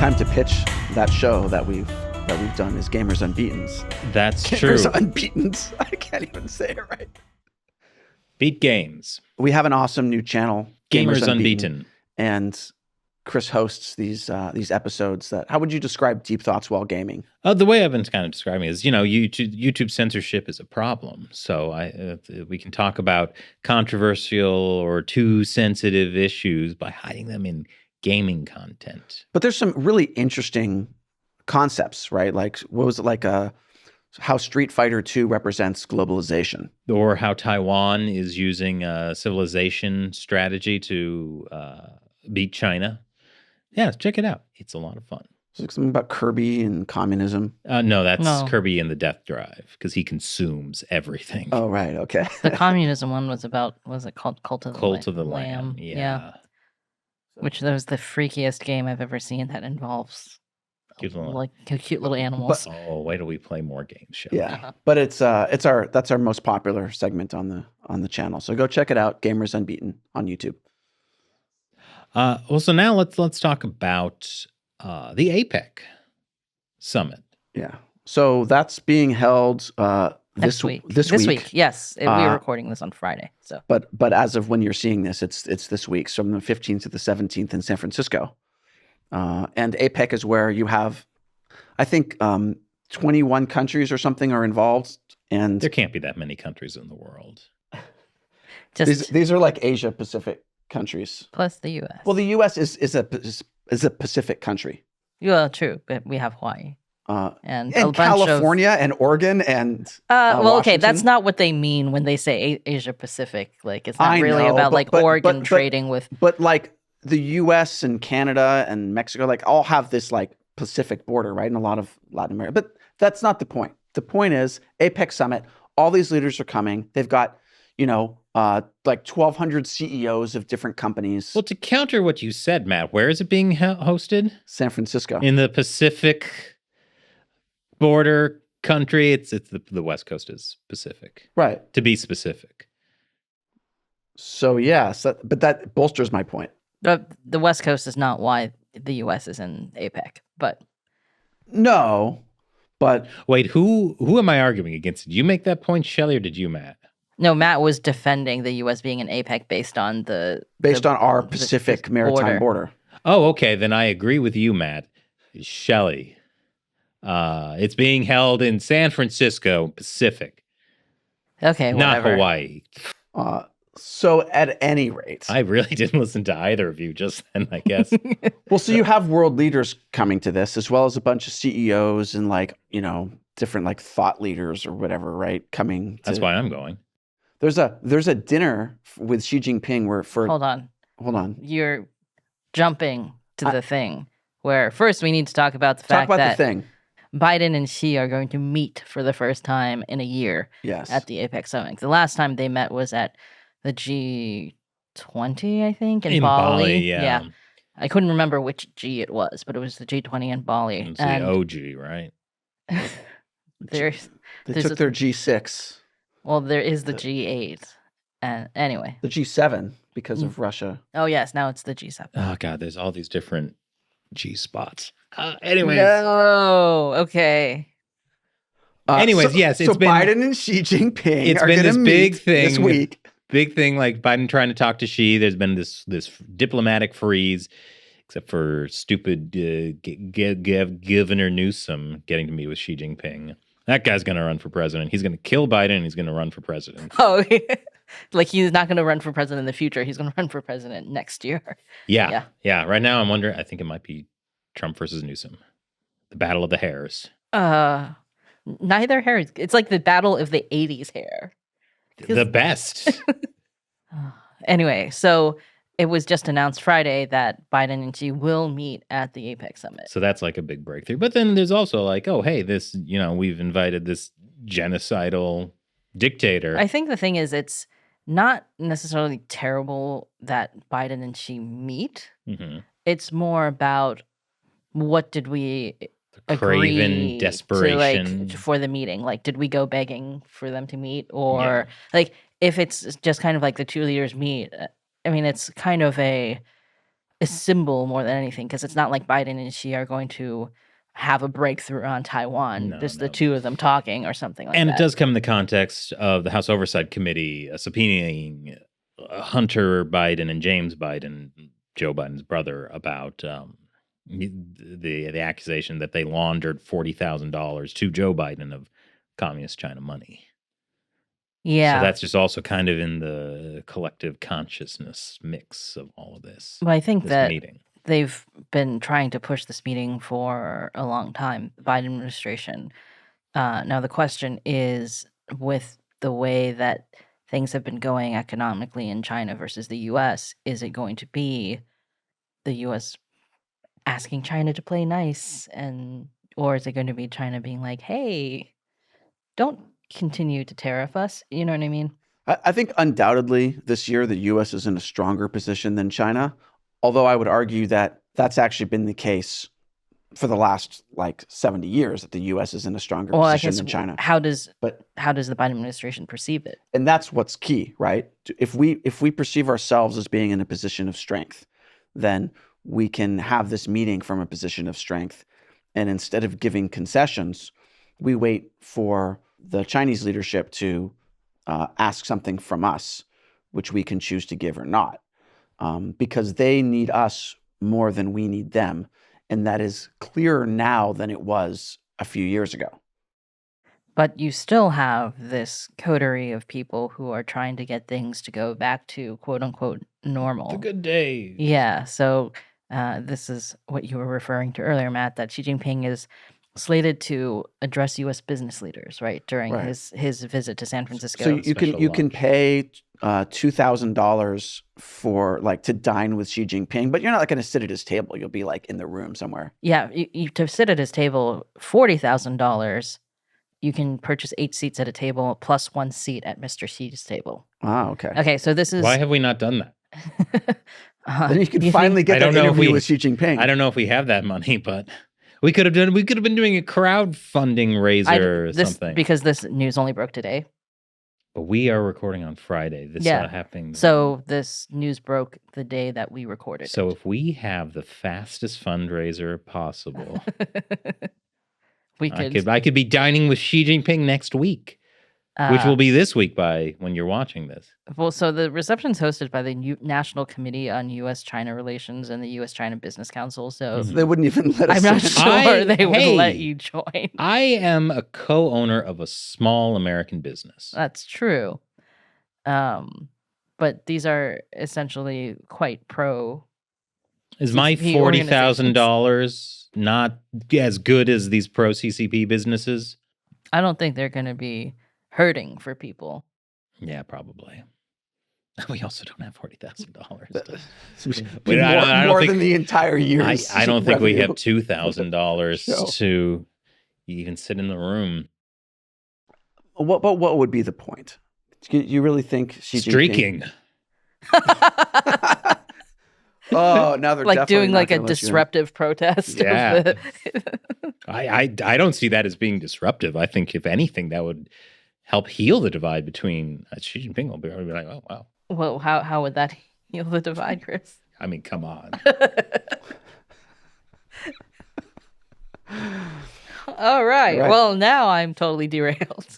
time to pitch that show that we've done is Gamers Unbeaten's. That's Gamers true. Unbeaten's. I can't even say it right. Beat games. We have an awesome new channel, Gamers Unbeaten. And Chris hosts these episodes that, how would you describe Deep Thoughts while gaming? The way I've been kind of describing it is, YouTube censorship is a problem. So we can talk about controversial or too sensitive issues by hiding them in gaming content. But there's some really interesting concepts, right? Like, what was it, like how Street Fighter 2 represents globalization. Or how Taiwan is using a civilization strategy to beat China. Yeah, check it out. It's a lot of fun. It's like something about Kirby and communism. No, that's Kirby and the Death Drive, because he consumes everything. Oh, right. Okay. The communism one was about, what was it called? Cult of the Lamb. Yeah. Which was the freakiest game I've ever seen that involves Cute little, like cute little animals. Wait till we play more games, shall yeah. But that's our most popular segment on the channel. So go check it out, Gamers Unbeaten on YouTube. So now let's talk about the APEC summit. Yeah. So that's being held this week. This week. Yes, we were recording this on Friday. So, but as of when you're seeing this, it's this week, so from the 15th to the 17th in San Francisco. And APEC is where you have, I think, 21 countries or something are involved, and there can't be that many countries in the world. These are like Asia Pacific countries plus the U.S. Well, the U.S. is a Pacific country. Yeah, true, but we have Hawaii. And California and Oregon and okay, that's not what they mean when they say Asia Pacific. Like, it's not really about Oregon trading with. But like the U.S. and Canada and Mexico, like all have this like Pacific border, right? And a lot of Latin America. But that's not the point. The point is APEC summit. All these leaders are coming. They've got, like 1,200 CEOs of different companies. Well, to counter what you said, Matt, where is it being hosted? San Francisco. In the Pacific border country. It's the West Coast is Pacific. Right. To be specific. So, yes, but that bolsters my point. The West Coast is not why the U.S. is in APEC, but. No, but. Wait, who am I arguing against? Did you make that point, Shelley, or did you, Matt? No, Matt was defending the U.S. being in APEC based on our Pacific maritime border. Oh, okay. Then I agree with you, Matt. Shelley. It's being held in San Francisco, Pacific. Okay, whatever. Not Hawaii. So at any rate. I really didn't listen to either of you just then, I guess. Well, so you have world leaders coming to this, as well as a bunch of CEOs and different like thought leaders or whatever, right? That's why I'm going. There's a dinner with Xi Jinping where Hold on. You're jumping to the thing where first we need to talk about the fact that the thing. Biden and Xi are going to meet for the first time in a year at the APEC summit. The last time they met was at the G20, I think, in Bali. Yeah. I couldn't remember which G it was, but it was the G20 in Bali. It's the OG, right? They took their G6. Well, there is the G8. And anyway. The G7 because of Russia. Oh, yes. Now it's the G7. Oh, God. There's all these different G spots. Anyways. No. Okay. Anyways, yes. So Biden and Xi Jinping it's been this big thing this week. Big thing, like Biden trying to talk to Xi. There's been this diplomatic freeze, except for stupid Governor Newsom getting to meet with Xi Jinping. That guy's going to run for president. He's going to kill Biden, and he's going to run for president. Oh, like he's not going to run for president in the future. He's going to run for president next year. Yeah. Right now, I'm wondering. I think it might be Trump versus Newsom, the battle of the hairs. Neither hair. It's like the battle of the '80s hair. The best. Anyway, so it was just announced Friday that Biden and Xi will meet at the APEC summit. So that's like a big breakthrough. But then there's also like, oh, hey, this, we've invited this genocidal dictator. I think the thing is, it's not necessarily terrible that Biden and Xi meet. Mm-hmm. It's more about what did we craven desperation for the meeting? Like, did we go begging for them to meet? Or like, if it's just kind of like the two leaders meet, I mean, it's a symbol more than anything, because it's not like Biden and Xi are going to have a breakthrough on Taiwan. Just the two of them talking or something like that. And it does come in the context of the House Oversight Committee subpoenaing Hunter Biden and James Biden, Joe Biden's brother, about the accusation that they laundered $40,000 to Joe Biden of communist China money. Yeah. So that's just also kind of in the collective consciousness mix of all of this. Well, I think that they've been trying to push this meeting for a long time, the Biden administration. Now, the question is, with the way that things have been going economically in China versus the U.S., is it going to be the U.S. asking China to play nice, or is it going to be China being like, hey, don't continue to tariff us? You know what I mean? I think undoubtedly this year the U.S. is in a stronger position than China, although I would argue that that's actually been the case for the last 70 years, that the U.S. is in a stronger position than China. How does the Biden administration perceive it? And that's what's key, right? If we perceive ourselves as being in a position of strength, then we can have this meeting from a position of strength. And instead of giving concessions, we wait for the Chinese leadership to ask something from us, which we can choose to give or not, because they need us more than we need them. And that is clearer now than it was a few years ago. But you still have this coterie of people who are trying to get things to go back to quote unquote normal. The good days. Yeah. So this is what you were referring to earlier, Matt, that Xi Jinping is slated to address U.S. business leaders, right, during his visit to San Francisco. So you can pay $2,000 for to dine with Xi Jinping, but you're not going to sit at his table. You'll be in the room somewhere. Yeah, to sit at his table, $40,000. You can purchase 8 seats at a table plus 1 seat at Mr. Xi's table. Ah, okay. Okay, so this is why have we not done that? Then you could finally get that interview with Xi Jinping. I don't know if we have that money, but we could have been doing a crowdfunding raiser or something. Because this news only broke today. But we are recording on Friday. This happened. So this news broke the day that we recorded. So if we have the fastest fundraiser possible, I could be dining with Xi Jinping next week, which will be this week by when you're watching this. Well, so the reception's hosted by the National Committee on U.S.-China Relations and the U.S.-China Business Council. So they wouldn't even let us. I'm not sure they would let you join. I am a co-owner of a small American business. That's true. But these are essentially quite pro. Is my $40,000 not as good as these pro CCP businesses? I don't think they're going to be hurting for people. Yeah, probably. We also don't have $40,000. More than the entire year. I don't think we have $2,000 to even sit in the room. What would be the point? You really think Xi streaking? Oh, now they're doing a disruptive protest. Yeah. I don't see that as being disruptive. I think if anything, that would help heal the divide between Xi Jinping. Will be like, oh wow. Well, how would that heal the divide, Chris? I mean, come on. All right. Well, now I'm totally derailed.